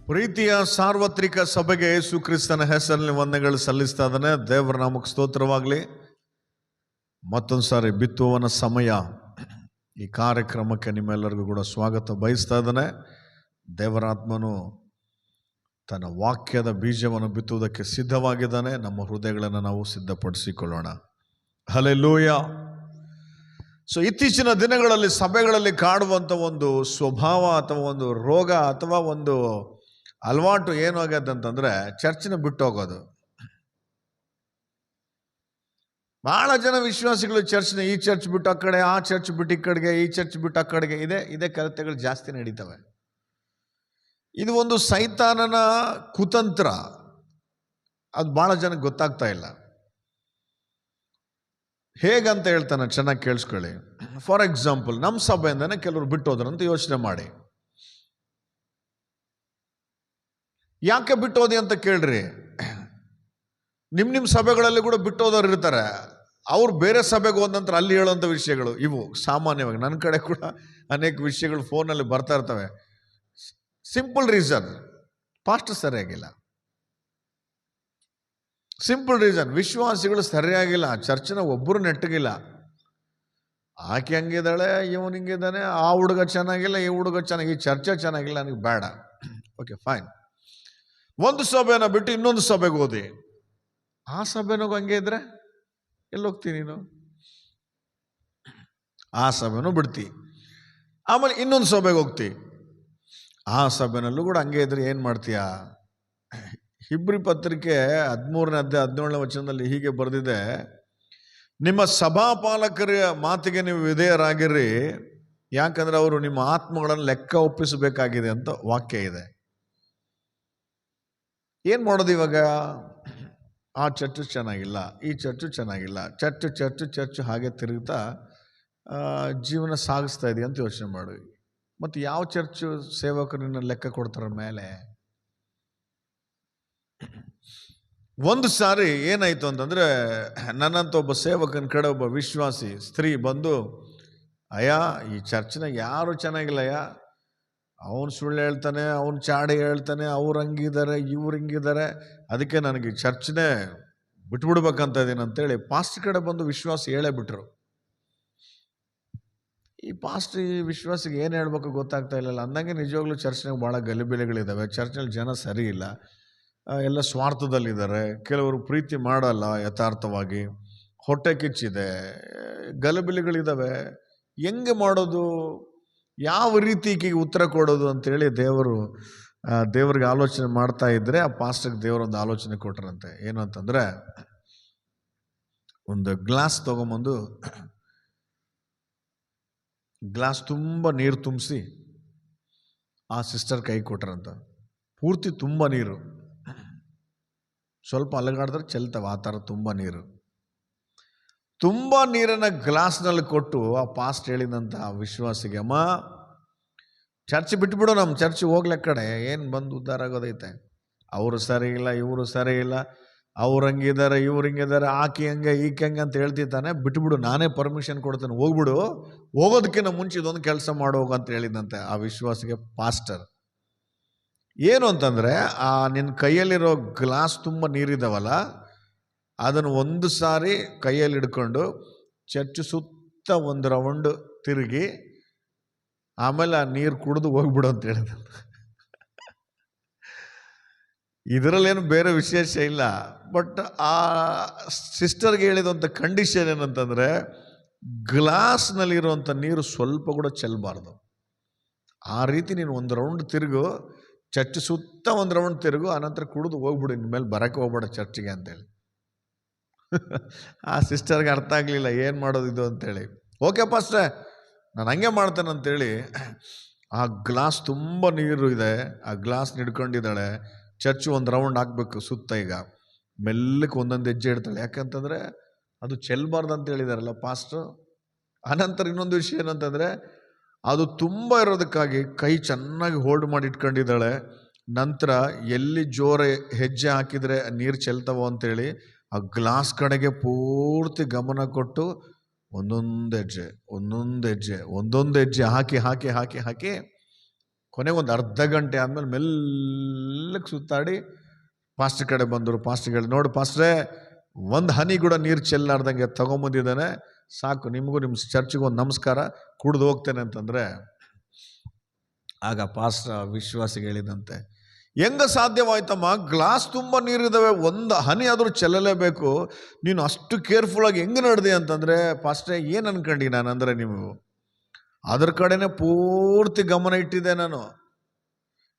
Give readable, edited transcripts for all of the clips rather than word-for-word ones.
ಪ್ರೀತಿಯ ಸಾರ್ವತ್ರಿಕ ಸಭೆಗೆ ಯೇಸು ಕ್ರಿಸ್ತನ ಹೆಸರಿನಲ್ಲಿ ವಂದನೆಗಳು ಸಲ್ಲಿಸ್ತಾ ಇದ್ದಾನೆ. ದೇವರ ನಾಮಕ್ಕೆ ಸ್ತೋತ್ರವಾಗಲಿ. ಮತ್ತೊಂದು ಸಾರಿ ಬಿತ್ತುವವನ ಸಮಯ ಈ ಕಾರ್ಯಕ್ರಮಕ್ಕೆ ನಿಮ್ಮೆಲ್ಲರಿಗೂ ಕೂಡ ಸ್ವಾಗತ ಬಯಸ್ತಾ ಇದ್ದಾನೆ. ದೇವರಾತ್ಮನು ತನ್ನ ವಾಕ್ಯದ ಬೀಜವನ್ನು ಬಿತ್ತುವುದಕ್ಕೆ ಸಿದ್ಧವಾಗಿದ್ದಾನೆ. ನಮ್ಮ ಹೃದಯಗಳನ್ನು ನಾವು ಸಿದ್ಧಪಡಿಸಿಕೊಳ್ಳೋಣ. ಹಲ್ಲೆಲೂಯಾ. ಇತ್ತೀಚಿನ ದಿನಗಳಲ್ಲಿ ಸಭೆಗಳಲ್ಲಿ ಕಾಡುವಂಥ ಒಂದು ಸ್ವಭಾವ ಅಥವಾ ಒಂದು ರೋಗ ಅಥವಾ ಒಂದು ಅಲವಾಟು ಏನು ಆಗ್ಯದಂತಂದ್ರೆ ಚರ್ಚಿನ ಬಿಟ್ಟು ಹೋಗೋದು. ಬಹಳ ಜನ ವಿಶ್ವಾಸಿಗಳು ಚರ್ಚ್ನ ಈ ಚರ್ಚ್ ಬಿಟ್ಟು ಆ ಕಡೆ, ಆ ಚರ್ಚ್ ಬಿಟ್ಟು ಈ ಕಡೆಗೆ, ಈ ಚರ್ಚ್ ಬಿಟ್ಟು ಆ ಕಡೆಗೆ, ಇದೇ ಕಲಿತೆಗಳು ಜಾಸ್ತಿ ನಡೀತವೆ. ಇದು ಒಂದು ಸೈತಾನನ ಕುತಂತ್ರ. ಅದು ಬಹಳ ಜನಕ್ಕೆ ಗೊತ್ತಾಗ್ತಾ ಇಲ್ಲ. ಹೇಗಂತ ಹೇಳ್ತಾನೆ, ಚೆನ್ನಾಗಿ ಕೇಳಿಸ್ಕೊಳ್ಳಿ. ಫಾರ್ ಎಕ್ಸಾಂಪಲ್, ನಮ್ಮ ಸಭೆಯಿಂದನೇ ಕೆಲವರು ಬಿಟ್ಟು ಹೋದ್ರಂತ ಯೋಚನೆ ಮಾಡಿ. ಯಾಕೆ ಬಿಟ್ಟೋದಿ ಅಂತ ಕೇಳ್ರಿ. ನಿಮ್ಮ ಸಭೆಗಳಲ್ಲಿ ಕೂಡ ಬಿಟ್ಟೋದವ್ರು ಇರ್ತಾರೆ. ಅವ್ರು ಬೇರೆ ಸಭೆಗೆ ಹೋದ ನಂತರ ಅಲ್ಲಿ ಹೇಳುವಂಥ ವಿಷಯಗಳು ಇವು ಸಾಮಾನ್ಯವಾಗಿ ನನ್ನ ಕಡೆ ಕೂಡ ಅನೇಕ ವಿಷಯಗಳು ಫೋನಲ್ಲಿ ಬರ್ತಾ ಇರ್ತವೆ. ಸಿಂಪಲ್ ರೀಸನ್, ಪಾಸ್ಟರ್ ಸರಿಯಾಗಿಲ್ಲ. ಸಿಂಪಲ್ ರೀಸನ್, ವಿಶ್ವಾಸಿಗಳು ಸರಿಯಾಗಿಲ್ಲ. ಚರ್ಚಿನ ಒಬ್ಬರು ನೆಟ್ಟಗಿಲ್ಲ. ಆಕೆ ಹಂಗಿದ್ದಾಳೆ, ಇವನು ಹಿಂಗಿದ್ದಾನೆ, ಆ ಹುಡುಗ ಚೆನ್ನಾಗಿಲ್ಲ, ಈ ಹುಡುಗ ಚೆನ್ನಾಗಿ, ಈ ಚರ್ಚೆ ಚೆನ್ನಾಗಿಲ್ಲ, ನನಗೆ ಬೇಡ. Okay fine. ಒಂದು ಸಭೆನ ಬಿಟ್ಟು ಇನ್ನೊಂದು ಸಭೆಗೆ ಹೋದಿ. ಆ ಸಭೆನೂ ಹಂಗೆ ಇದ್ರೆ ಎಲ್ಲಿ ಹೋಗ್ತೀನಿ ನೀನು? ಆ ಸಭೆನೂ ಬಿಡ್ತಿ. ಆಮೇಲೆ ಇನ್ನೊಂದು ಸಭೆಗೆ ಹೋಗ್ತಿ. ಆ ಸಭೆನಲ್ಲೂ ಕೂಡ ಹಂಗೆ ಇದ್ರೆ ಏನು ಮಾಡ್ತೀಯ? ಹಿಬ್ರಿ ಪತ್ರಿಕೆ 13ನೇ ಅಧ್ಯಾಯ 17ನೇ ವಚನದಲ್ಲಿ ಹೀಗೆ ಬರೆದಿದೆ, ನಿಮ್ಮ ಸಭಾಪಾಲಕರ ಮಾತಿಗೆ ನೀವು ವಿಧೇಯರಾಗಿರ್ರಿ, ಯಾಕಂದ್ರೆ ಅವರು ನಿಮ್ಮ ಆತ್ಮಗಳನ್ನು ಲೆಕ್ಕ ಒಪ್ಪಿಸಬೇಕಾಗಿದೆ ಅಂತ ವಾಕ್ಯ ಇದೆ. ಏನು ಮಾಡೋದು ಇವಾಗ? ಆ ಚರ್ಚು ಚೆನ್ನಾಗಿಲ್ಲ, ಈ ಚರ್ಚು ಚೆನ್ನಾಗಿಲ್ಲ, ಚರ್ಚು ಹಾಗೆ ತಿರುಗ್ತಾ ಜೀವನ ಸಾಗಿಸ್ತಾ ಇದೆಯಾ ಅಂತ ಯೋಚನೆ ಮಾಡಿ. ಮತ್ತು ಯಾವ ಚರ್ಚು ಸೇವಕರನ್ನ ಲೆಕ್ಕ ಕೊಡ್ತಾರ ಮೇಲೆ? ಒಂದು ಸಾರಿ ಏನಾಯ್ತು ಅಂತಂದರೆ, ನನ್ನಂತ ಒಬ್ಬ ಸೇವಕನ ಕಡೆ ಒಬ್ಬ ವಿಶ್ವಾಸಿ ಸ್ತ್ರೀ ಬಂದು, ಅಯ್ಯ ಈ ಚರ್ಚಿನ ಯಾರು ಚೆನ್ನಾಗಿಲ್ಲಯ್ಯ, ಅವನು ಸುಳ್ಳು ಹೇಳ್ತಾನೆ, ಅವನು ಚಾಡಿ ಹೇಳ್ತಾನೆ, ಅವ್ರು ಹಂಗಿದ್ದಾರೆ, ಇವ್ರು ಹಿಂಗಿದ್ದಾರೆ, ಅದಕ್ಕೆ ನನಗೆ ಚರ್ಚ್ನೇ ಬಿಟ್ಬಿಡ್ಬೇಕಂತ ಇದ್ದೀನಿ ಅಂತೇಳಿ ಪಾಸ್ಟರ್ ಕಡೆ ಬಂದು ವಿಶ್ವಾಸ ಹೇಳೇ ಬಿಟ್ರು. ಈ ಪಾಸ್ಟರ್ ಈ ವಿಶ್ವಾಸಿಗೆ ಏನು ಹೇಳ್ಬೇಕು ಗೊತ್ತಾಗ್ತಾ ಇಲ್ಲಲ್ಲ. ಅಂದಂಗೆ ನಿಜವಾಗ್ಲೂ ಚರ್ಚ್ನಾಗ ಭಾಳ ಗಲಿಬಿಲಿಗಳಿದ್ದಾವೆ. ಚರ್ಚ್ನಲ್ಲಿ ಜನ ಸರಿ ಇಲ್ಲ, ಎಲ್ಲ ಸ್ವಾರ್ಥದಲ್ಲಿದ್ದಾರೆ, ಕೆಲವರು ಪ್ರೀತಿ ಮಾಡಲ್ಲ ಯಥಾರ್ಥವಾಗಿ, ಹೊಟ್ಟೆ ಕಿಚ್ಚಿದೆ, ಗಲಿಬಿಲಿಗಳಿದ್ದಾವೆ. ಹೆಂಗೆ ಮಾಡೋದು, ಯಾವ ರೀತಿ ಉತ್ತರ ಕೊಡೋದು ಅಂತೇಳಿ ದೇವ್ರಿಗೆ ಆಲೋಚನೆ ಮಾಡ್ತಾ ಇದ್ರೆ ಆ ಪಾಸ್ಟರ್ಗೆ ದೇವರೊಂದು ಆಲೋಚನೆ ಕೊಟ್ರಂತೆ. ಏನು ಅಂತಂದರೆ, ಒಂದು ಗ್ಲಾಸ್ ತೊಗೊಂಬಂದು ಗ್ಲಾಸ್ ತುಂಬ ನೀರು ತುಂಬಿಸಿ ಆ ಸಿಸ್ಟರ್ ಕೈ ಕೊಟ್ರಂತ. ಪೂರ್ತಿ ತುಂಬ ನೀರು, ಸ್ವಲ್ಪ ಅಲಗಾಡಿದ್ರೆ ಚೆಲ್ತವೆ, ಆ ಥರ ತುಂಬ ನೀರು. ತುಂಬ ನೀರನ್ನು ಗ್ಲಾಸ್ನಲ್ಲಿ ಕೊಟ್ಟು ಆ ಪಾಸ್ಟ್ ಹೇಳಿದಂಥ ಆ ವಿಶ್ವಾಸಿಗೆ, ಅಮ್ಮ ಚರ್ಚ್ ಬಿಟ್ಬಿಡು, ನಮ್ಮ ಚರ್ಚ್ ಹೋಗ್ಲ ಕಡೆ, ಏನು ಬಂದು ಉದ್ಧಾರ ಆಗೋದೈತೆ? ಅವರು ಸರಿ ಇಲ್ಲ, ಇವರು ಸರಿ ಇಲ್ಲ, ಅವ್ರು ಹಂಗಿದ್ದಾರೆ, ಇವ್ರು ಹಿಂಗಿದ್ದಾರೆ, ಆಕೆ ಹಂಗೆ ಈಕೆ ಹಂಗೆ ಅಂತ ಹೇಳ್ತಿದ್ದಾನೆ, ಬಿಟ್ಬಿಡು, ನಾನೇ ಪರ್ಮಿಷನ್ ಕೊಡ್ತೇನೆ, ಹೋಗ್ಬಿಡು, ಹೋಗೋದಕ್ಕಿಂತ ಮುಂಚೆ ಇದೊಂದು ಕೆಲಸ ಮಾಡೋಗು ಅಂತ ಹೇಳಿದಂತೆ ಆ ವಿಶ್ವಾಸಿಗೆ ಪಾಸ್ಟರ್. ಏನು ಅಂತಂದರೆ, ಆ ನಿನ್ನ ಕೈಯಲ್ಲಿರೋ ಗ್ಲಾಸ್ ತುಂಬ ನೀರಿದ್ದಾವಲ್ಲ, ಅದನ್ನು ಒಂದು ಸಾರಿ ಕೈಯಲ್ಲಿ ಹಿಡ್ಕೊಂಡು ಚರ್ಚ್ ಸುತ್ತ ಒಂದು ರೌಂಡ್ ತಿರುಗಿ ಆಮೇಲೆ ಆ ನೀರು ಕುಡಿದು ಹೋಗ್ಬಿಡು ಅಂತ ಹೇಳಿದ. ಇದರಲ್ಲೇನು ಬೇರೆ ವಿಶೇಷ ಇಲ್ಲ. ಬಟ್ ಆ ಸಿಸ್ಟರ್ಗೆ ಹೇಳಿದಂಥ ಕಂಡೀಷನ್ ಏನಂತಂದರೆ, ಗ್ಲಾಸ್ನಲ್ಲಿರುವಂಥ ನೀರು ಸ್ವಲ್ಪ ಕೂಡ ಚೆಲ್ಲಬಾರ್ದು. ಆ ರೀತಿ ನೀನು ಒಂದು ರೌಂಡ್ ತಿರುಗು, ಚರ್ಚ್ ಸುತ್ತ ಒಂದು ರೌಂಡ್ ತಿರುಗು, ಆನಂತರ ಕುಡಿದು ಹೋಗ್ಬಿಡು, ಇನ್ಮೇಲೆ ಬರೋಕ್ಕೆ ಹೋಗ್ಬೇಡ ಚರ್ಚಿಗೆ ಅಂತೇಳಿ. ಆ ಸಿಸ್ಟರ್ಗೆ ಅರ್ಥ ಆಗಲಿಲ್ಲ ಏನು ಮಾಡೋದು ಇದು ಅಂತೇಳಿ. ಓಕೆ ಪಾಸ್ಟ್ರೆ, ನಾನು ಹಂಗೆ ಮಾಡ್ತೇನೆ ಅಂತೇಳಿ ಆ ಗ್ಲಾಸ್ ತುಂಬ ನೀರು ಇದೆ, ಆ ಗ್ಲಾಸ್ ಹಿಡ್ಕೊಂಡಿದ್ದಾಳೆ. ಚರ್ಚು ಒಂದು ರೌಂಡ್ ಹಾಕಬೇಕು ಸುತ್ತ. ಈಗ ಮೆಲ್ಲಕ್ಕೆ ಒಂದೊಂದು ಹೆಜ್ಜೆ ಇಡ್ತಾಳೆ, ಯಾಕಂತಂದರೆ ಅದು ಚೆಲ್ಲಬಾರ್ದು ಅಂತ ಹೇಳಿದಾರಲ್ಲ ಪಾಸ್ಟ್ರು. ಆನಂತರ ಇನ್ನೊಂದು ವಿಷಯ ಏನಂತಂದರೆ, ಅದು ತುಂಬ ಇರೋದಕ್ಕಾಗಿ ಕೈ ಚೆನ್ನಾಗಿ ಹೋಲ್ಡ್ ಮಾಡಿ ಇಟ್ಕೊಂಡಿದ್ದಾಳೆ. ನಂತರ ಎಲ್ಲಿ ಜೋರ ಹೆಜ್ಜೆ ಹಾಕಿದರೆ ನೀರು ಚೆಲ್ತಾವೋ ಅಂತೇಳಿ ಆ ಗ್ಲಾಸ್ ಕಡೆಗೆ ಪೂರ್ತಿ ಗಮನ ಕೊಟ್ಟು ಒಂದೊಂದು ಹೆಜ್ಜೆ ಹಾಕಿ ಕೊನೆಗೆ ಒಂದು ಅರ್ಧ ಗಂಟೆ ಆದಮೇಲೆ ಮೆಲ್ಲಕ್ಕೆ ಸುತ್ತಾಡಿ ಪಾಸ್ಟರ್ ಕಡೆ ಬಂದರು. ಪಾಸ್ಟರ್ ಹೇಳಿ, ನೋಡು ಪಾಸ್ಟ್ರೇ, ಒಂದು ಹನಿ ಕೂಡ ನೀರು ಚೆಲ್ಲಾರ್ದಂಗೆ ತಗೊಂಬಂದಿದ್ದಾನೆ, ಸಾಕು, ನಿಮಗೂ ನಿಮ್ಮ ಚರ್ಚಿಗೂ ಒಂದು ನಮಸ್ಕಾರ, ಕುಡ್ದು ಹೋಗ್ತೇನೆ ಅಂತಂದರೆ, ಆಗ ಪಾಸ್ಟರ್ ವಿಶ್ವಾಸಿಗೆ ಹೇಳಿದಂತೆ, ಹೆಂಗ ಸಾಧ್ಯವಾಯ್ತಮ್ಮ, ಗ್ಲಾಸ್ ತುಂಬ ನೀರಿದ್ದಾವೆ, ಒಂದು ಹನಿ ಆದರೂ ಚೆಲ್ಲಲೇಬೇಕು, ನೀನು ಅಷ್ಟು ಕೇರ್ಫುಲ್ಲಾಗಿ ಹೆಂಗೆ ನಡೆದೆ ಅಂತಂದರೆ, ಪಾಸ್ಟ್ರೇ ಏನು ಅನ್ಕೊಂಡಿ ನಾನು ಅಂದರೆ, ನೀವು ಅದ್ರ ಕಡೆನೇ ಪೂರ್ತಿ ಗಮನ ಇಟ್ಟಿದ್ದೆ ನಾನು.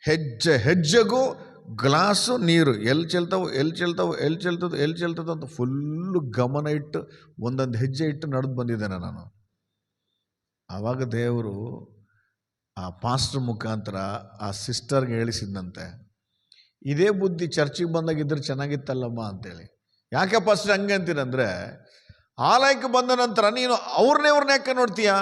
ಹೆಜ್ಜೆ ಹೆಜ್ಜೆಗೂ ಗ್ಲಾಸು ನೀರು ಎಲ್ಲಿ ಚೆಲ್ತದೋ ಅಂತ ಫುಲ್ಲು ಗಮನ ಇಟ್ಟು ಒಂದೊಂದು ಹೆಜ್ಜೆ ಇಟ್ಟು ನಡೆದು ಬಂದಿದ್ದೇನೆ ನಾನು. ಆವಾಗ ದೇವರು ಆ ಪಾಸ್ಟರ್ ಮುಖಾಂತರ ಆ ಸಿಸ್ಟರ್ಗೆ ಹೇಳಿಸಿದಂತೆ, ಇದೇ ಬುದ್ಧಿ ಚರ್ಚಿಗೆ ಬಂದಾಗಿದ್ದರೆ ಚೆನ್ನಾಗಿತ್ತಲ್ಲಮ್ಮ ಅಂತೇಳಿ. ಯಾಕೆ ಪಾಸ್ಟರ್ ಹಂಗೆ ಅಂತೀರಂದರೆ, ಆಲಯಕ್ಕೆ ಬಂದ ನಂತರ ನೀನು ಅವ್ರನ್ನೇ ಯಾಕೆ ನೋಡ್ತೀಯಾ?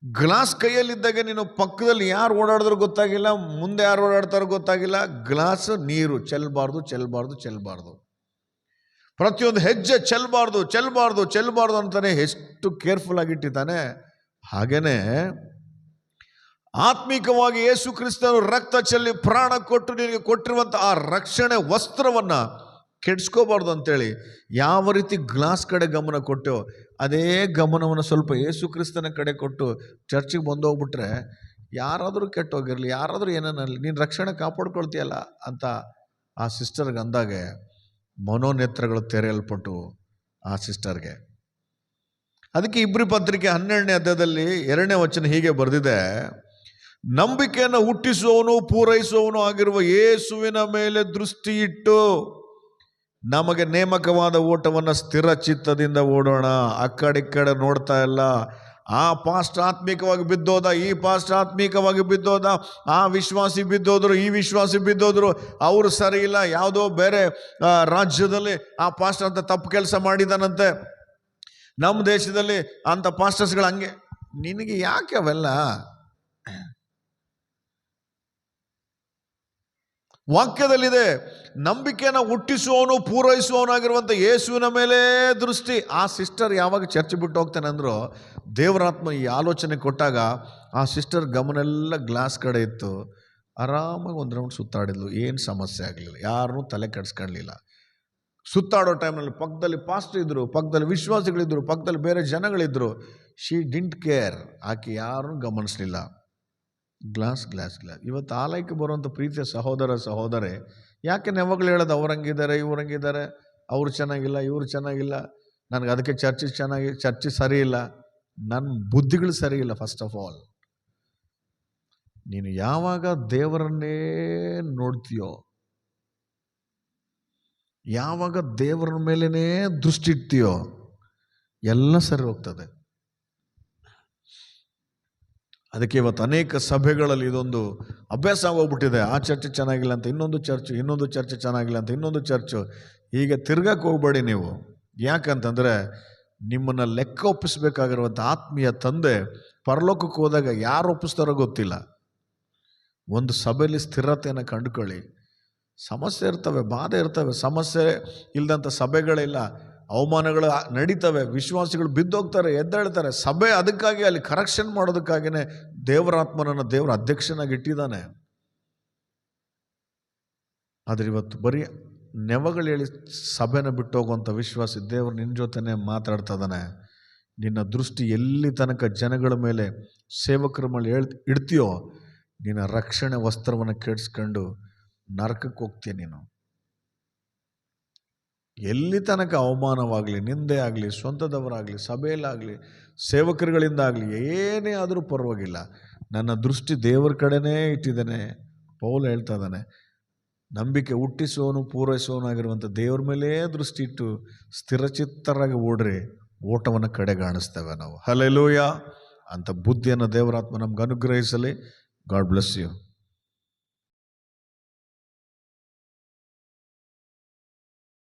ಗ್ಲಾಸ್ ಕೈಯಲ್ಲಿದ್ದಾಗ ನೀನು ಪಕ್ಕದಲ್ಲಿ ಯಾರು ಓಡಾಡಿದ್ರು ಗೊತ್ತಾಗಿಲ್ಲ, ಮುಂದೆ ಯಾರು ಓಡಾಡ್ತಾರೋ ಗೊತ್ತಾಗಿಲ್ಲ. ಗ್ಲಾಸ್ ನೀರು ಚೆಲ್ಲಬಾರ್ದು. ಪ್ರತಿಯೊಂದು ಹೆಜ್ಜೆ ಚೆಲ್ಲಬಾರ್ದು ಅಂತಾನೆ ಎಷ್ಟು ಕೇರ್ಫುಲ್ ಆಗಿಟ್ಟಿದ್ದಾನೆ. ಹಾಗೇನೆ ಆತ್ಮಿಕವಾಗಿ ಯೇಸು ಕ್ರಿಸ್ತನು ರಕ್ತ ಚೆಲ್ಲಿ ಪ್ರಾಣ ಕೊಟ್ಟು ನಿನಗೆ ಕೊಟ್ಟಿರುವಂಥ ಆ ರಕ್ಷಣೆ ವಸ್ತ್ರವನ್ನು ಕೆಡಿಸ್ಕೋಬಾರ್ದು ಅಂತೇಳಿ ಯಾವ ರೀತಿ ಗ್ಲಾಸ್ ಕಡೆ ಗಮನ ಕೊಟ್ಟೆವೋ ಅದೇ ಗಮನವನ್ನು ಸ್ವಲ್ಪ ಯೇಸು ಕ್ರಿಸ್ತನ ಕಡೆ ಕೊಟ್ಟು ಚರ್ಚಿಗೆ ಬಂದೋಗ್ಬಿಟ್ರೆ, ಯಾರಾದರೂ ಕೆಟ್ಟೋಗಿರಲಿ, ಯಾರಾದರೂ ಏನೇನಲ್ಲಿ, ನೀನು ರಕ್ಷಣೆ ಕಾಪಾಡ್ಕೊಳ್ತೀಯಲ್ಲ ಅಂತ ಆ ಸಿಸ್ಟರ್ಗೆ ಅಂದಾಗೆ ಮನೋನೇತ್ರಗಳು ತೆರೆಯಲ್ಪಟ್ಟು ಆ ಸಿಸ್ಟರ್ಗೆ. ಅದಕ್ಕೆ ಇಬ್ರಿ ಪತ್ರಿಕೆ 12ನೇ ಅಧ್ಯಾಯದಲ್ಲಿ 2ನೇ ವಚನ ಹೀಗೆ ಬರೆದಿದೆ, ನಂಬಿಕೆಯನ್ನು ಹುಟ್ಟಿಸುವವನು ಪೂರೈಸುವವನು ಆಗಿರುವ ಯೇಸುವಿನ ಮೇಲೆ ದೃಷ್ಟಿ ಇಟ್ಟು ನಮಗೆ ನೇಮಕವಾದ ಓಟವನ್ನು ಸ್ಥಿರ ಚಿತ್ತದಿಂದ ಓಡೋಣ. ಆ ಕಡೆ ನೋಡ್ತಾ ಇಲ್ಲ. ಆ ಪಾಸ್ಟ್ ಆತ್ಮಿಕವಾಗಿ ಬಿದ್ದೋದ, ಈ ಪಾಸ್ಟ್ ಆತ್ಮಿಕವಾಗಿ ಬಿದ್ದೋದ, ಆ ವಿಶ್ವಾಸಿ ಬಿದ್ದೋದ್ರು, ಈ ವಿಶ್ವಾಸಿ ಬಿದ್ದೋದ್ರು, ಅವರು ಸರಿ ಇಲ್ಲ, ಯಾವುದೋ ಬೇರೆ ರಾಜ್ಯದಲ್ಲಿ ಆ ಪಾಸ್ಟ್ ಅಂತ ತಪ್ಪು ಕೆಲಸ ಮಾಡಿದಾನಂತೆ, ನಮ್ಮ ದೇಶದಲ್ಲಿ ಅಂಥ ಪಾಸ್ಟರ್ಸ್ಗಳು ಹಂಗೆ. ನಿನಗೆ ಯಾಕೆ ಅವೆಲ್ಲ? ವಾಕ್ಯದಲ್ಲಿದೆ, ನಂಬಿಕೆಯನ್ನು ಹುಟ್ಟಿಸುವವನು ಪೂರೈಸುವವನಾಗಿರುವಂಥ ಯೇಸುವಿನ ಮೇಲೆ ದೃಷ್ಟಿ. ಆ ಸಿಸ್ಟರ್ ಯಾವಾಗ ಚರ್ಚ್ ಬಿಟ್ಟು ಹೋಗ್ತಾನೆ ಅಂದರೂ ದೇವರಾತ್ಮ ಈ ಆಲೋಚನೆ ಕೊಟ್ಟಾಗ ಆ ಸಿಸ್ಟರ್ ಗಮನ ಎಲ್ಲ ಗ್ಲಾಸ್ ಕಡೆ ಇತ್ತು. ಆರಾಮಾಗಿ ಒಂದು ರೌಂಡ್ ಸುತ್ತಾಡಿದ್ಲು, ಏನು ಸಮಸ್ಯೆ ಆಗಲಿಲ್ಲ, ಯಾರನ್ನೂ ತಲೆ ಕೆಡಿಸ್ಕೊಳ್ಳಲಿಲ್ಲ. ಸುತ್ತಾಡೋ ಟೈಮ್ನಲ್ಲಿ ಪಕ್ಕದಲ್ಲಿ ಪಾಸ್ಟರ್ ಇದ್ದರು, ಪಕ್ಕದಲ್ಲಿ ವಿಶ್ವಾಸಿಗಳಿದ್ದರು, ಪಕ್ಕದಲ್ಲಿ ಬೇರೆ ಜನಗಳಿದ್ದರು. ಶಿ ಡಿಂಟ್ ಕೇರ್, ಆಕೆ ಯಾರನ್ನೂ ಗಮನಿಸಲಿಲ್ಲ. ಗ್ಲಾಸ್. ಇವತ್ತು ಆಲಯಕ್ಕೆ ಬರುವಂಥ ಪ್ರೀತಿಯ ಸಹೋದರರೇ, ಯಾಕೆ ನೆವಗಳು ಹೇಳೋದು ಅವ್ರಂಗಿದ್ದಾರೆ, ಇವ್ರಂಗಿದ್ದಾರೆ, ಅವ್ರು ಚೆನ್ನಾಗಿಲ್ಲ, ಇವ್ರು ಚೆನ್ನಾಗಿಲ್ಲ, ನನಗೆ ಅದಕ್ಕೆ ಚರ್ಚ್ ಸರಿ ಇಲ್ಲ, ನನ್ನ ಬುದ್ಧಿಗಳು ಸರಿ ಇಲ್ಲ. ಫಸ್ಟ್ ಆಫ್ ಆಲ್ ನೀನು ಯಾವಾಗ ದೇವರನ್ನೇ ನೋಡ್ತೀಯೋ, ಯಾವಾಗ ದೇವರ ಮೇಲೇ ದೃಷ್ಟಿ ಇಡ್ತೀಯೋ, ಎಲ್ಲ ಸರಿ ಹೋಗ್ತದೆ. ಅದಕ್ಕೆ ಇವತ್ತು ಅನೇಕ ಸಭೆಗಳಲ್ಲಿ ಇದೊಂದು ಅಭ್ಯಾಸ ಆಗೋಗ್ಬಿಟ್ಟಿದೆ. ಆ ಚರ್ಚ್ ಚೆನ್ನಾಗಿಲ್ಲ ಅಂತ ಇನ್ನೊಂದು ಚರ್ಚ್ ಚೆನ್ನಾಗಿಲ್ಲ ಅಂತ ಇನ್ನೊಂದು ಚರ್ಚು. ಹೀಗೆ ತಿರ್ಗಕ್ಕೆ ಹೋಗ್ಬೇಡಿ ನೀವು. ಯಾಕಂತಂದರೆ ನಿಮ್ಮನ್ನು ಲೆಕ್ಕ ಒಪ್ಪಿಸ್ಬೇಕಾಗಿರುವಂಥ ಆತ್ಮೀಯ ತಂದೆ ಪರಲೋಕಕ್ಕೆ ಹೋದಾಗ ಯಾರು ಒಪ್ಪಿಸ್ತಾರೋ ಗೊತ್ತಿಲ್ಲ. ಒಂದು ಸಭೆಯಲ್ಲಿ ಸ್ಥಿರತೆಯನ್ನು ಕಂಡುಕೊಳ್ಳಿ. ಸಮಸ್ಯೆ ಇರ್ತವೆ, ಬಾಧೆ ಇರ್ತವೆ, ಸಮಸ್ಯೆ ಇಲ್ಲದಂಥ ಸಭೆಗಳಿಲ್ಲ. ಅವಮಾನಗಳು ನಡೀತವೆ, ವಿಶ್ವಾಸಿಗಳು ಬಿದ್ದೋಗ್ತಾರೆ, ಎದ್ದೇಳ್ತಾರೆ. ಸಭೆ ಅದಕ್ಕಾಗಿ ಅಲ್ಲಿ ಕರೆಕ್ಷನ್ ಮಾಡೋದಕ್ಕಾಗಿಯೇ ದೇವರಾತ್ಮನನ್ನು ದೇವರ ಅಧ್ಯಕ್ಷನಾಗಿ ಇಟ್ಟಿದ್ದಾನೆ. ಆದರೆ ಇವತ್ತು ಬರೀ ನೆವಗಳು ಹೇಳಿ ಸಭೆನ ಬಿಟ್ಟು ಹೋಗುವಂಥ ವಿಶ್ವಾಸಿ ದೇವರು ನಿನ್ನ ಜೊತೆನೇ ಮಾತಾಡ್ತಾ ಇದ್ದಾನೆ. ನಿನ್ನ ದೃಷ್ಟಿ ಎಲ್ಲಿ ತನಕ ಜನಗಳ ಮೇಲೆ, ಸೇವಕರ ಮೇಲೆ ಇಡ್ತೀಯೋ, ನಿನ್ನ ರಕ್ಷಣೆ ವಸ್ತ್ರವನ್ನು ಕೆಡಿಸ್ಕೊಂಡು ನರಕಕ್ಕೆ ಹೋಗ್ತೀಯ ನೀನು. ಎಲ್ಲಿ ತನಕ ಅವಮಾನವಾಗಲಿ, ನಿಂದೆ ಆಗಲಿ, ಸ್ವಂತದವರಾಗಲಿ, ಸಭೆಯಲ್ಲಾಗಲಿ, ಸೇವಕರುಗಳಿಂದ ಆಗಲಿ, ಏನೇ ಆದರೂ ಪರವಾಗಿಲ್ಲ, ನನ್ನ ದೃಷ್ಟಿ ದೇವರ ಕಡೆನೇ ಇಟ್ಟಿದ್ದಾನೆ. ಪೌಲ್ ಹೇಳ್ತಾ ಇದ್ದಾನೆ, ನಂಬಿಕೆ ಹುಟ್ಟಿಸುವವನು ಪೂರೈಸುವವನಾಗಿರುವಂಥ ದೇವ್ರ ಮೇಲೇ ದೃಷ್ಟಿ ಇಟ್ಟು ಸ್ಥಿರಚಿತ್ತರಾಗಿ ಓಡ್ರಿ, ಓಟವನ್ನು ಕಡೆಗಾಣಿಸ್ತೇವೆ ನಾವು. ಹಲ್ಲೆಲೂಯಾ. ಅಂತ ಬುದ್ಧಿಯನ್ನು ದೇವರಾತ್ಮ ನಮ್ಗೆ ಅನುಗ್ರಹಿಸಲಿ. God bless you.